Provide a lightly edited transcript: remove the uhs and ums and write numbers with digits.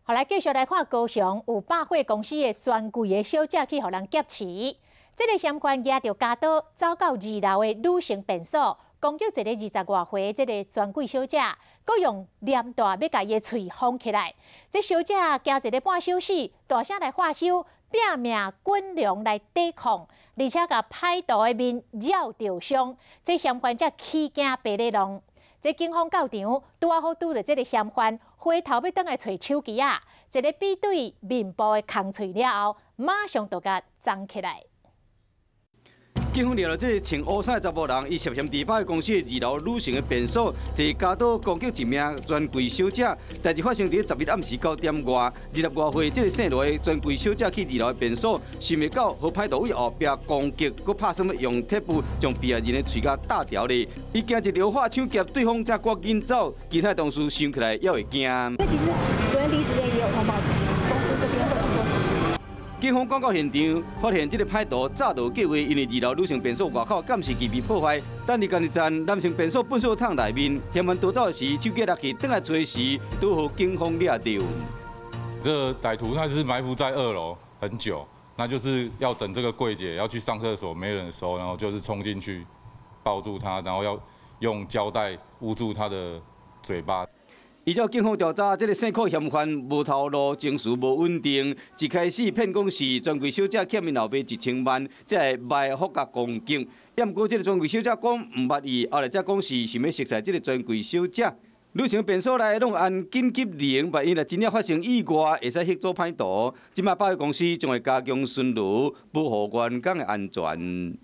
后来继续来看高雄有百货公司的专柜的小姐去互人劫持，这个嫌犯拿着家刀走到2楼的女性便所，攻击一个20多岁这个专柜小姐，佮用镰刀要甲伊的喙封起来。这小姐惊一个半小时，大声来发休，拼命滚龙来抵抗，而且甲歹徒的面绕着伤，这嫌犯才起惊白咧弄。这警方到场，拄好拄着这个嫌犯回头要倒来找手机啊，一个比对面部的空喙了后，马上就甲藏起来。警方抓到这个穿乌衫的查甫人，伊涉嫌伫百货公司的2楼女性的便所，摕家刀攻击一名专柜小姐。代志发生伫10日暗时9点外，20多岁这个姓罗的专柜小姐去2楼的便所，想袂到和歹徒为后壁攻击，佮拍算要用铁布将被害人的喙甲打掉咧。伊惊一条话抢劫对方，才赶紧走。其他同事想起来也会惊。那其实昨天第一时间也有通报警察，公司这边会去做处理。警方赶到现场，发现这个歹徒早就计划因为2楼女性便所外口监视器被破坏，等伫监视站男性便所粪扫桶内面，嫌犯逃走时手机拿去倒来找时，都互警方抓到。这歹徒他是埋伏在2楼很久，那就是要等这个柜姐要去上厕所没人的时候，然后就是冲进去抱住她，然后要用胶带捂住她的嘴巴。依照警方调查，这个姓柯嫌犯无头路，情绪无稳定，一开始骗讲是专柜小姐欠因老爸1000万，才会卖福甲公警。也毋过，这个专柜小姐讲毋捌伊，后来才讲是想要熟悉这个专柜小姐。女性便所内拢按紧急铃，万一若真正发生意外，会使协助歹徒。即卖百货公司将会加强巡逻，保护员工的安全。